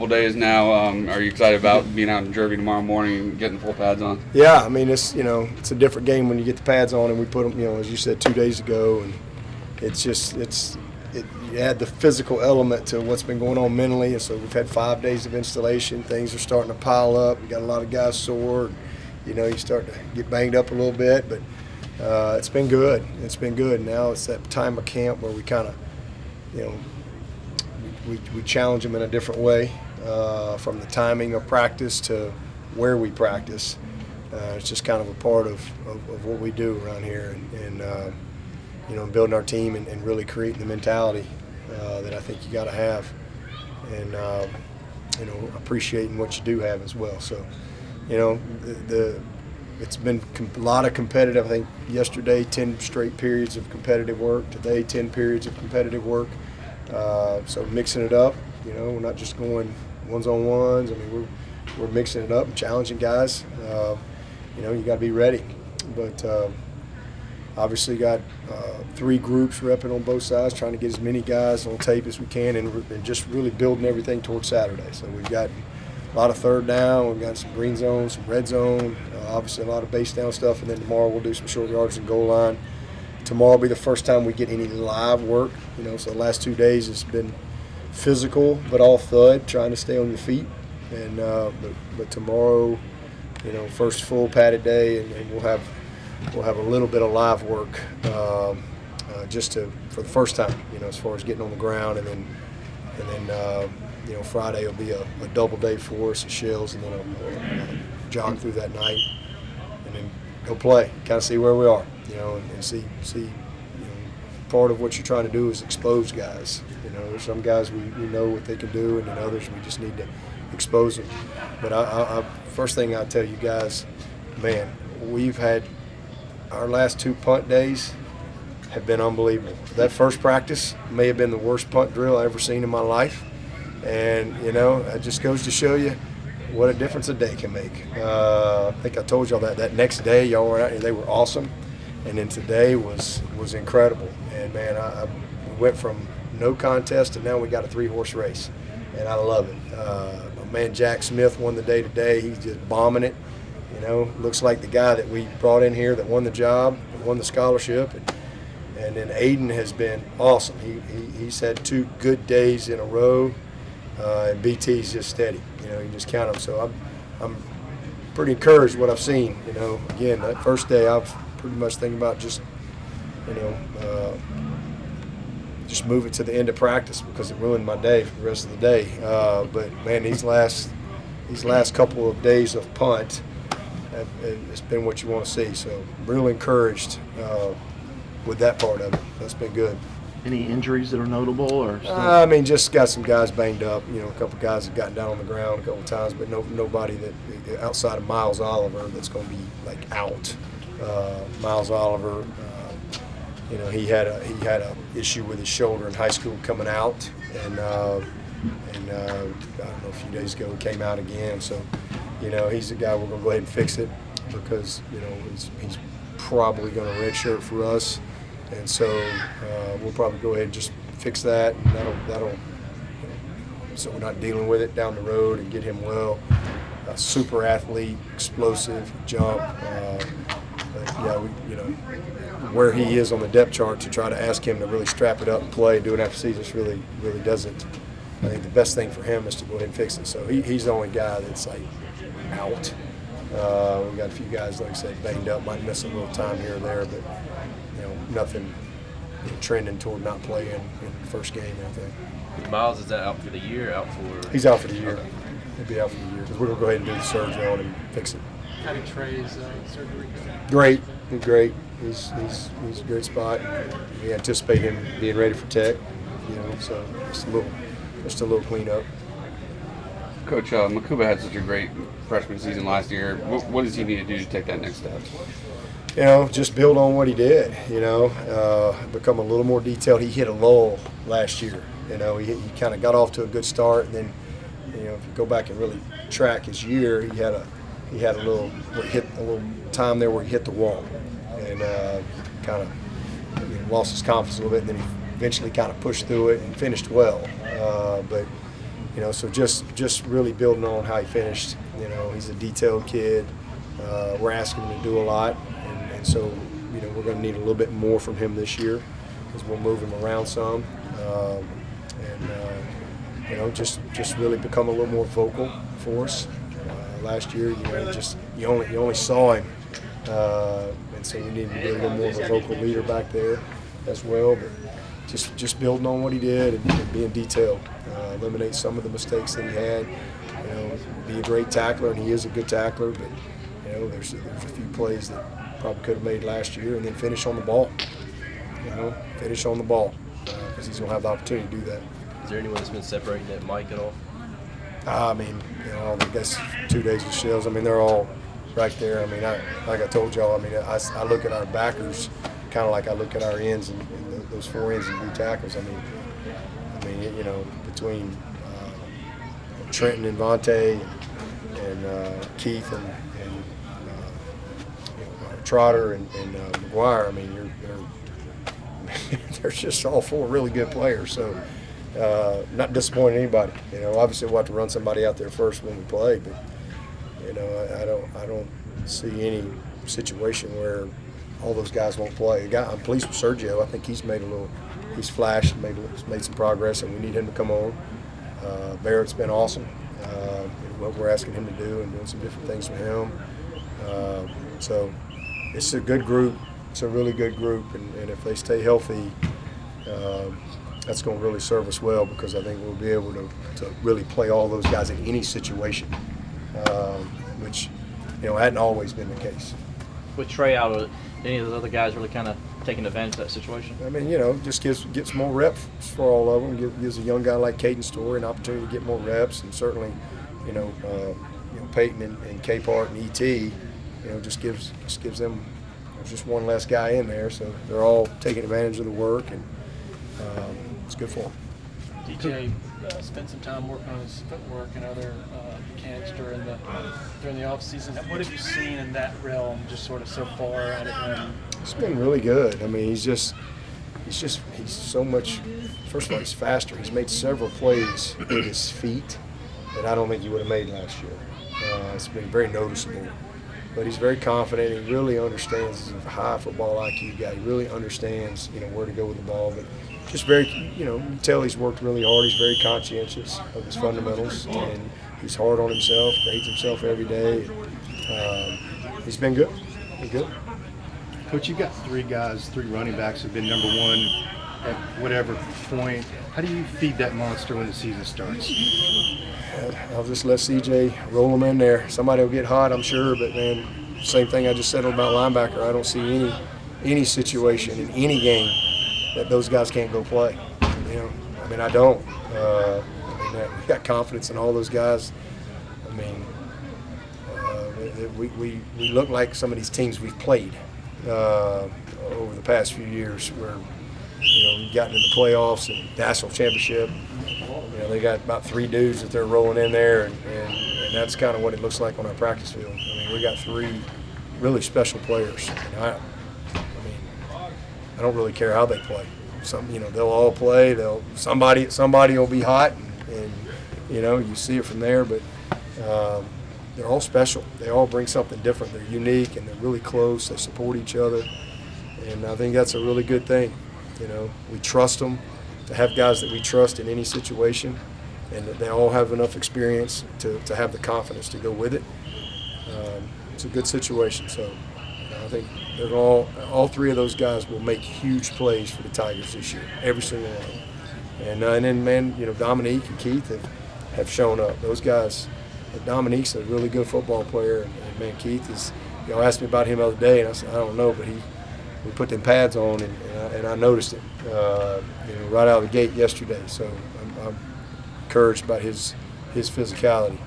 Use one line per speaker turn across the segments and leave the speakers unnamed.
Days now. Are you excited about being out in Derby tomorrow morning and getting full pads on?
Yeah, I mean it's it's a different game when you get the pads on, and we put them as you said 2 days ago, and you add the physical element to what's been going on mentally, and so we've had 5 days of installation. Things are starting to pile up. We got a lot of guys sore. You start to get banged up a little bit, but it's been good. It's been good. Now it's that time of camp where we kind of we challenge them in a different way. From the timing of practice to where we practice. It's just kind of a part of what we do around here, and building our team and really creating the mentality that I think you got to have, and appreciating what you do have as well. So, it's been a lot of competitive. I think yesterday 10 straight periods of competitive work. Today 10 periods of competitive work. So mixing it up. We're not just going ones-on-ones. I mean, we're mixing it up and challenging guys. You got to be ready. But obviously got 3 groups repping on both sides, trying to get as many guys on tape as we can, and just really building everything towards Saturday. So we've got a lot of third down. We've got some green zone, some red zone, obviously a lot of base down stuff, and then tomorrow we'll do some short yards and goal line. Tomorrow will be the first time we get any live work. So the last 2 days it's been physical, but all thud, trying to stay on your feet. And but tomorrow, first full padded day, and we'll have a little bit of live work just for the first time, as far as getting on the ground, and then Friday will be a double day for us at Shells, and then I'll jog through that night, and then go play, kind of see where we are, and see. Part of what you're trying to do is expose guys. There's some guys we know what they can do, and then others we just need to expose them. But I first thing I'll tell you guys, man, we've had our last 2 punt days have been unbelievable. That first practice may have been the worst punt drill I've ever seen in my life, and it just goes to show you what a difference a day can make. I think I told y'all that next day y'all were out here, they were awesome, and then today was incredible. And man, we went from no contest and now we got a 3-horse race, and I love it. My man Jack Smith won the day today. He's just bombing it. Looks like the guy that we brought in here that won the job, that won the scholarship, and then Aiden has been awesome. He's had 2 good days in a row, and BT's just steady. You just count them. So I'm pretty encouraged what I've seen. Again, that first day I was pretty much thinking about just move it to the end of practice because it ruined my day for the rest of the day. But man, these last couple of days of punt, it's been what you want to see. So real encouraged with that part of it. That's been good.
Any injuries that are notable, or?
Just got some guys banged up. A couple guys have gotten down on the ground a couple times, but nobody that outside of Miles Oliver that's going to be like out. Miles Oliver. He had a issue with his shoulder in high school coming out, and I don't know, a few days ago he came out again. So, he's the guy we're gonna go ahead and fix it because he's probably gonna redshirt for us, and so we'll probably go ahead and just fix that, and that'll so we're not dealing with it down the road and get him well. A super athlete, explosive, jump. But yeah, where he is on the depth chart, to try to ask him to really strap it up and play and do it after season really doesn't. I think the best thing for him is to go ahead and fix it. So he's the only guy that's like out. We got a few guys, like I said, banged up, might miss a little time here or there, but nothing trending toward not playing in the first game or anything.
Miles, is that out for the year? Out for?
He's out for the year.
Okay.
He'll be out for the year because we're gonna go ahead and do the surgery on him and fix it.
How did Trey's surgery go?
Great. He's a great spot. We anticipate him being ready for Tech. So just a little cleanup.
Coach, Makuba had such a great freshman season last year. What does he need to do to take that next step?
Just build on what he did. Become a little more detailed. He hit a lull last year. He kind of got off to a good start, and then if you go back and really track his year, he had a little time there where he hit the wall, and kind of lost his confidence a little bit, and then he eventually kind of pushed through it and finished well. But So just really building on how he finished. He's a detailed kid. We're asking him to do a lot, and so we're going to need a little bit more from him this year as we'll move him around some, and just really become a little more vocal for us. Last year, you only saw him, and so we needed to be a little more of a vocal leader back there as well. But just building on what he did and being detailed, eliminate some of the mistakes that he had. Be a great tackler, and he is a good tackler. But there's a few plays that probably could have made last year, and then finish on the ball. Finish on the ball because he's gonna have the opportunity to do that.
Is there anyone that's been separating that Mike at all?
I guess 2 days of shells. They're all right there. Like I told y'all, I look at our backers kind of like I look at our ends and those 4 ends and 3 tackles. Between Trenton and Vontae and Keith and Trotter and McGuire, they're just all 4 really good players. So not disappointing anybody. Obviously we'll have to run somebody out there first when we play, but I don't see any situation where all those guys won't play. I'm pleased with Sergio. I think he's flashed, made some progress, and we need him to come on. Barrett's been awesome. What we're asking him to do and doing some different things with him. So it's a good group. It's a really good group, and if they stay healthy, that's going to really serve us well, because I think we'll be able to really play all those guys in any situation, which hadn't always been the case.
With Trey out, any of those other guys really kind of taking advantage of that situation?
Just gets more reps for all of them. Gives a young guy like Caden Story an opportunity to get more reps, and certainly, Peyton and Capehart and ET, just gives them just one less guy in there, so they're all taking advantage of the work, and it's good for them.
DJ spent some time working on his footwork and other mechanics during the off season. What have you seen in that realm, just sort of so far out of him?
It's been really good. He's so much. First of all, he's faster. He's made several plays with his feet that I don't think he would have made last year. It's been very noticeable. But he's very confident. He really understands. He's a high football IQ guy. He really understands, where to go with the ball. But just very, you can tell he's worked really hard. He's very conscientious of his fundamentals, and he's hard on himself, grades himself every day. He's been good.
Coach, you've got 3 running backs who've been number 1 at whatever point. How do you feed that monster when the season starts?
I'll just let CJ roll them in there. Somebody will get hot, I'm sure, but man, same thing I just said about linebacker. I don't see any situation in any game that those guys can't go play. I don't. We got confidence in all those guys. We look like some of these teams we've played over the past few years, where we've gotten in the playoffs and national championship. They got about 3 dudes that they're rolling in there, and that's kind of what it looks like on our practice field. We got 3 really special players. I don't really care how they play. They'll all play. Somebody will be hot, and you see it from there. But they're all special. They all bring something different. They're unique, and they're really close. They support each other, and I think that's a really good thing. We trust them. To have guys that we trust in any situation, and that they all have enough experience to have the confidence to go with it. It's a good situation. So I think they're all 3 of those guys will make huge plays for the Tigers this year, every single one. And then, man, Dominique and Keith have shown up. Those guys, Dominique's a really good football player, and man, Keith is. Asked me about him the other day, and I said I don't know, but we put them pads on, and I noticed it, right out of the gate yesterday. So I'm encouraged by his physicality.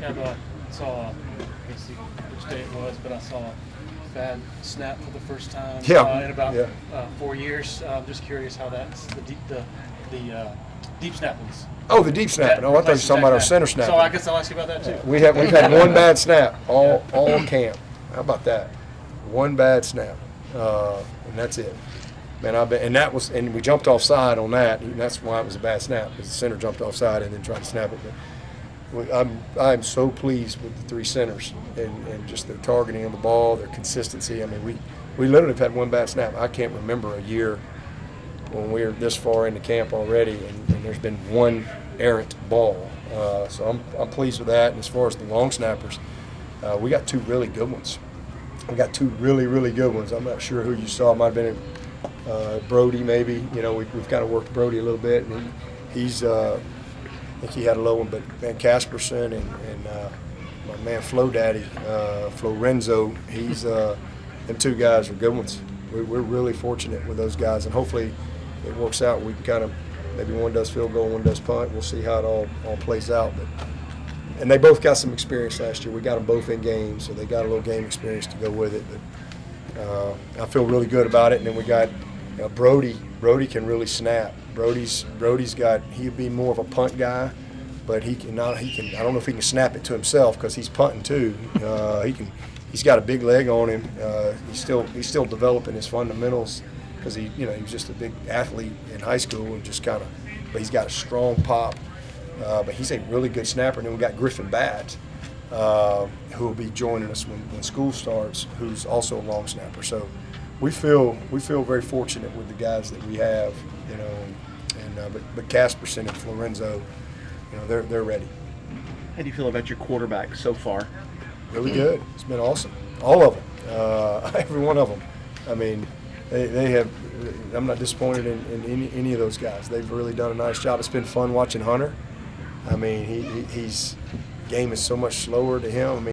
I saw, let's see which day it was, but I saw a bad snap for the first time in about 4 years. I'm just curious how that's the deep snap ones.
Oh, the deep snapping. I thought you were talking about our center snap.
So I guess I'll ask you about that too.
We've had one bad snap all camp. How about that? One bad snap, and that's it. Man, and we jumped offside on that, and that's why it was a bad snap, because the center jumped offside and then tried to snap it. But I'm so pleased with the three centers and just their targeting of the ball, their consistency. I mean, we literally have had one bad snap. I can't remember a year when we're this far into camp already, and there's been one errant ball. So I'm pleased with that. And as far as the long snappers, we got two really good ones. We got two really, really good ones. I'm not sure who you saw. It might have been Brody, maybe. You know, we've kind of worked Brody a little bit, and he's I think he had a low one, but Van Casperson and my man Flo Daddy, Florenzo, he's them two guys are good ones. We're really fortunate with those guys, and hopefully it works out. We can kind of, maybe one does field goal, one does punt. We'll see how it all plays out. And they both got some experience last year. We got them both in games, so they got a little game experience to go with it. But I feel really good about it. And then we got Brody. Brody can really snap. Brody's got, he'd be more of a punt guy, but I don't know if he can snap it to himself because he's punting too. He's got a big leg on him. He's still developing his fundamentals because he was just a big athlete in high school and just kind of, but he's got a strong pop. But he's a really good snapper. And then we got Griffin Batt, who will be joining us when school starts, who's also a long snapper. So we feel very fortunate with the guys that we have, but Casperson and Florenzo, they're ready.
How do you feel about your quarterback so far?
Really good. It's been awesome. All of them, every one of them. I mean, they have. I'm not disappointed in any of those guys. They've really done a nice job. It's been fun watching Hunter. I mean, his game is so much slower to him. I mean,